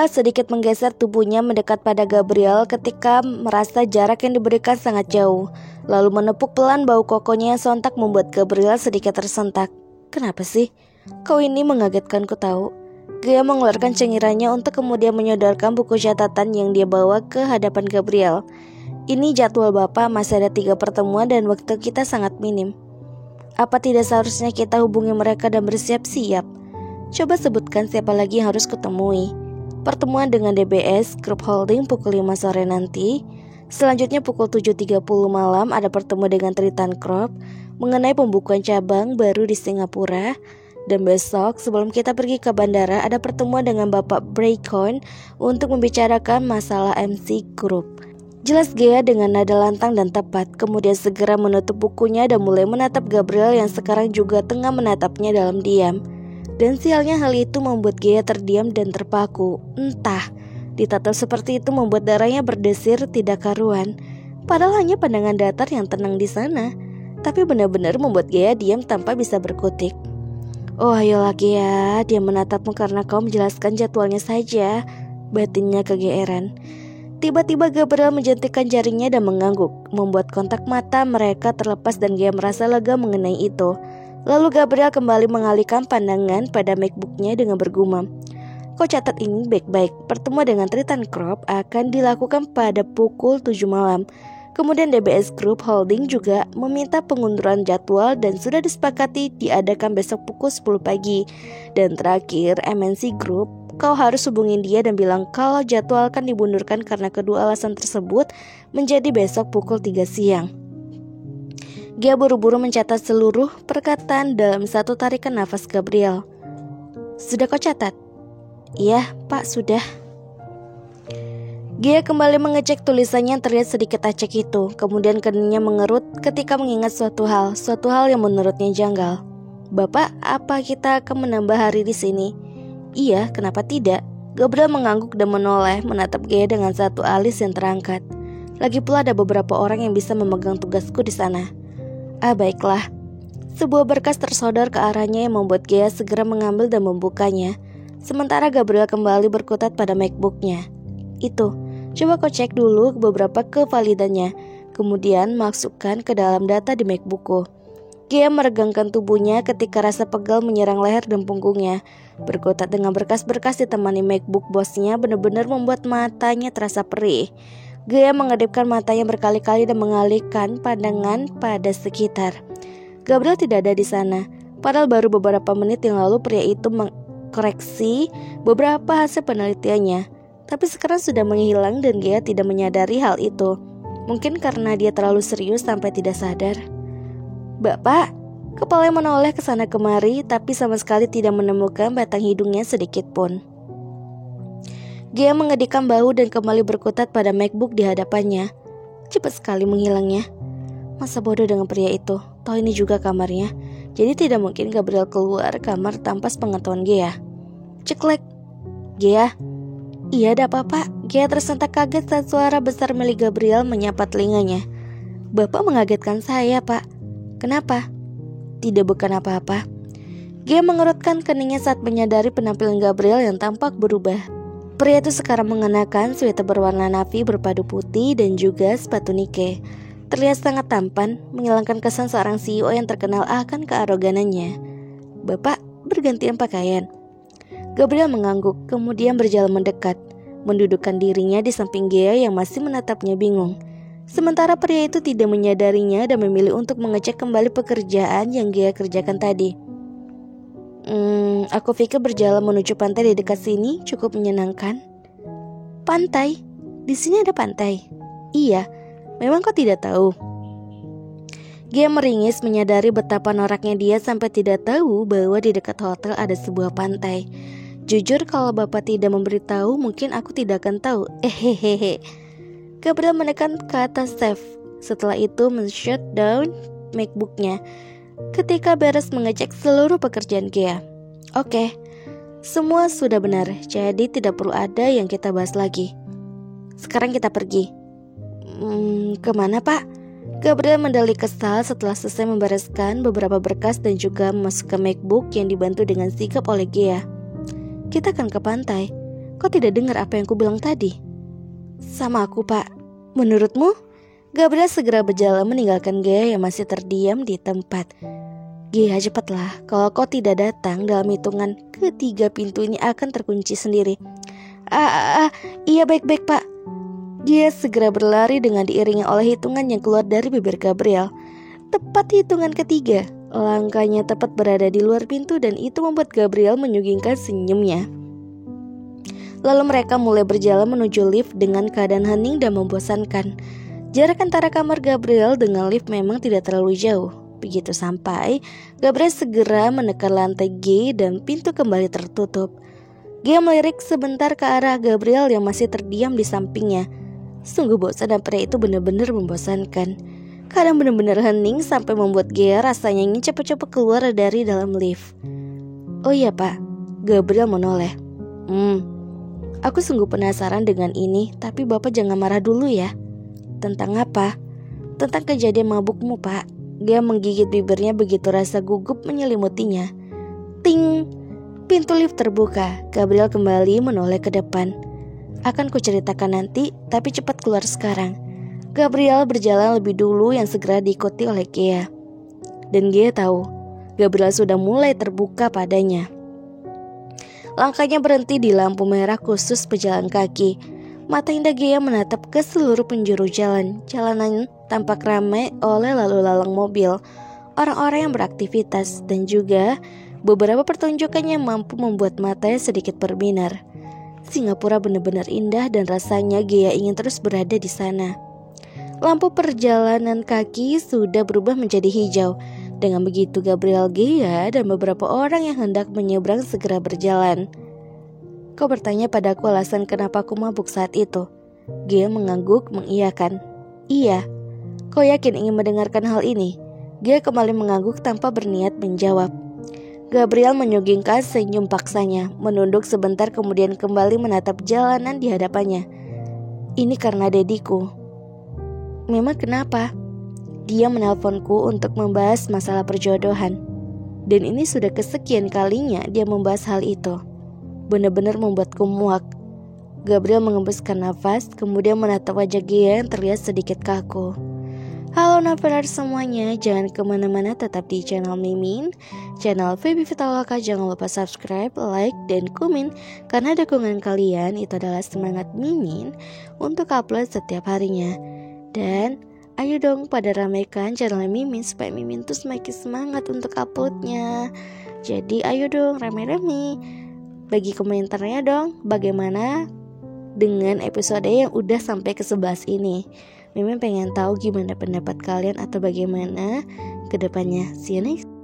sedikit menggeser tubuhnya mendekat pada Gabriel ketika merasa jarak yang diberikan sangat jauh. Lalu menepuk pelan bau kokonya yang sontak membuat Gabriel sedikit tersentak. Kenapa sih? Kau ini mengagetkanku tahu. Gea mengeluarkan cengirannya untuk kemudian menyodorkan buku catatan yang dia bawa ke hadapan Gabriel. Ini jadwal Bapak, masih ada 3 pertemuan dan waktu kita sangat minim. Apa tidak seharusnya kita hubungi mereka dan bersiap-siap? Coba sebutkan siapa lagi yang harus kutemui. Pertemuan dengan DBS Group Holding pukul 5 sore nanti. Selanjutnya pukul 7.30 malam ada pertemuan dengan Triton Crop mengenai pembukaan cabang baru di Singapura. Dan besok sebelum kita pergi ke bandara ada pertemuan dengan Bapak Braycon untuk membicarakan masalah MC Group. Jelas Gea dengan nada lantang dan tepat, kemudian segera menutup bukunya dan mulai menatap Gabriel yang sekarang juga tengah menatapnya dalam diam. Dan sialnya hal itu membuat Gea terdiam dan terpaku. Entah, ditatap seperti itu membuat darahnya berdesir tidak karuan. Padahal hanya pandangan datar yang tenang di sana, tapi benar-benar membuat Gea diam tanpa bisa berkutik. Oh ayolah Gea, dia menatapmu karena kau menjelaskan jadwalnya saja, batinnya kegeeran. Tiba-tiba Gabriel menjentikkan jarinya dan mengangguk, membuat kontak mata mereka terlepas dan Gea merasa lega mengenai itu. Lalu Gabriel kembali mengalihkan pandangan pada MacBook-nya dengan bergumam. Kau catat ini baik-baik, pertemuan dengan Triton Crop akan dilakukan pada pukul 7 malam. Kemudian DBS Group Holding juga meminta pengunduran jadwal dan sudah disepakati diadakan besok pukul 10 pagi. Dan terakhir MNC Group, kau harus hubungin dia dan bilang kalau jadwal akan dimundurkan karena kedua alasan tersebut menjadi besok pukul 3 siang. Gea buru-buru mencatat seluruh perkataan dalam satu tarikan nafas Gabriel. Sudah kau catat? Iya, Pak, sudah. Gea kembali mengecek tulisannya yang terlihat sedikit acak itu. Kemudian keningnya mengerut ketika mengingat suatu hal yang menurutnya janggal. Bapak, apa kita akan menambah hari di sini? Iya, kenapa tidak? Gabriel mengangguk dan menoleh menatap Gea dengan satu alis yang terangkat. Lagi pula ada beberapa orang yang bisa memegang tugasku di sana. Ah, baiklah. Sebuah berkas tersodor ke arahnya yang membuat Gea segera mengambil dan membukanya. Sementara Gabriel kembali berkutat pada MacBook-nya. Itu, coba kau cek dulu beberapa kevalidannya, kemudian masukkan ke dalam data di MacBookku. Gea meregangkan tubuhnya ketika rasa pegal menyerang leher dan punggungnya. Berkutat dengan berkas-berkas ditemani MacBook bosnya benar-benar membuat matanya terasa perih. Gea mengedipkan matanya berkali-kali dan mengalihkan pandangan pada sekitar. Gabriel tidak ada di sana. Padahal baru beberapa menit yang lalu pria itu mengkoreksi beberapa hasil penelitiannya. Tapi sekarang sudah menghilang dan Gea tidak menyadari hal itu. Mungkin karena dia terlalu serius sampai tidak sadar. Bapak, kepalanya menoleh ke sana kemari tapi sama sekali tidak menemukan batang hidungnya sedikit pun. Gea mengedikkan bahu dan kembali berkutat pada MacBook di hadapannya. Cepat sekali menghilangnya. Masa bodoh dengan pria itu. Toh ini juga kamarnya. Jadi tidak mungkin Gabriel keluar kamar tanpa sepengetahuan Gea. Ceklek. Gea. Iya, ada apa-apa? Gea tersentak kaget saat suara besar milik Gabriel menyapa telinganya. Bapak mengagetkan saya, Pak. Kenapa? Tidak, bukan apa-apa. Gea mengerutkan keningnya saat menyadari penampilan Gabriel yang tampak berubah. Pria itu sekarang mengenakan sweater berwarna navy berpadu putih dan juga sepatu Nike. Terlihat sangat tampan, menghilangkan kesan seorang CEO yang terkenal akan kearoganannya. Bapak bergantian pakaian. Gabriel mengangguk, kemudian berjalan mendekat, mendudukkan dirinya di samping Gea yang masih menatapnya bingung. Sementara pria itu tidak menyadarinya dan memilih untuk mengecek kembali pekerjaan yang Gea kerjakan tadi. Aku pikir berjalan menuju pantai di dekat sini cukup menyenangkan. Pantai? Di sini ada pantai? Iya, memang kau tidak tahu? Gea meringis menyadari betapa noraknya dia sampai tidak tahu bahwa di dekat hotel ada sebuah pantai. Jujur kalau Bapak tidak memberitahu mungkin aku tidak akan tahu. Hehehe. Gabriel menekan ke atas save. Setelah itu men-shutdown MacBook-nya ketika beres mengecek seluruh pekerjaan Gea. Oke, semua sudah benar, jadi tidak perlu ada yang kita bahas lagi. Sekarang kita pergi. Kemana Pak? Gabriel mendali kesal setelah selesai membereskan beberapa berkas dan juga memasukkan MacBook yang dibantu dengan sigap oleh Gea. Kita akan ke pantai. Kau tidak dengar apa yang ku bilang tadi? Sama aku, Pak. Menurutmu? Gabriel segera berjalan meninggalkan Gea yang masih terdiam di tempat. Gea, cepatlah. Kalau kau tidak datang, dalam hitungan ketiga pintu ini akan terkunci sendiri. Iya baik-baik, Pak. Gea segera berlari dengan diiringi oleh hitungan yang keluar dari bibir Gabriel. Tepat hitungan ketiga, langkahnya tepat berada di luar pintu dan itu membuat Gabriel menyugingkan senyumnya. Lalu mereka mulai berjalan menuju lift dengan keadaan hening dan membosankan. Jarak antara kamar Gabriel dengan lift memang tidak terlalu jauh. Begitu sampai, Gabriel segera menekan lantai G dan pintu kembali tertutup. G melirik sebentar ke arah Gabriel yang masih terdiam di sampingnya. Sungguh bosan dan pria itu benar-benar membosankan. Kadang benar-benar hening sampai membuat G rasanya ingin cepat-cepat keluar dari dalam lift. Oh iya, Pak, Gabriel menoleh. Aku sungguh penasaran dengan ini, tapi Bapak jangan marah dulu ya. Tentang apa? Tentang kejadian mabukmu, Pak. Dia menggigit bibirnya begitu rasa gugup menyelimutinya. Ting! Pintu lift terbuka. Gabriel kembali menoleh ke depan. Akan kuceritakan nanti, tapi cepat keluar sekarang. Gabriel berjalan lebih dulu yang segera diikuti oleh Gea. Dan Gea tahu, Gabriel sudah mulai terbuka padanya. Langkahnya berhenti di lampu merah khusus pejalan kaki. Mata indah Gea menatap ke seluruh penjuru jalan. Jalanan tampak ramai oleh lalu lalang mobil, orang-orang yang beraktivitas, dan juga beberapa pertunjukan yang mampu membuat matanya sedikit berbinar. Singapura benar-benar indah dan rasanya Gea ingin terus berada di sana. Lampu perjalanan kaki sudah berubah menjadi hijau. Dengan begitu Gabriel, Gea, dan beberapa orang yang hendak menyeberang segera berjalan. Kau bertanya padaku alasan kenapa aku mabuk saat itu. Gea mengangguk mengiyakan. Iya. Kau yakin ingin mendengarkan hal ini? Gea kembali mengangguk tanpa berniat menjawab. Gabriel menyugingkan senyum paksanya, menunduk sebentar kemudian kembali menatap jalanan di hadapannya. Ini karena dediku. Memang kenapa? Dia menelponku untuk membahas masalah perjodohan. Dan ini sudah kesekian kalinya dia membahas hal itu. Benar-benar membuatku muak. Gabriel mengembuskan nafas, kemudian menatap wajah Gea yang terlihat sedikit kaku. Halo Naveler semuanya, jangan kemana-mana, tetap di channel Mimin, channel Feby Fitaloka. Jangan lupa subscribe, like, dan komen, karena dukungan kalian itu adalah semangat Mimin untuk upload setiap harinya. Dan ayo dong pada ramaikan channel Mimin supaya Mimin tuh semakin semangat untuk uploadnya. Jadi ayo dong rame-rame. Bagi komentarnya dong bagaimana dengan episode yang udah sampai ke 11 ini. Mimin pengen tahu gimana pendapat kalian atau bagaimana ke depannya. See you next.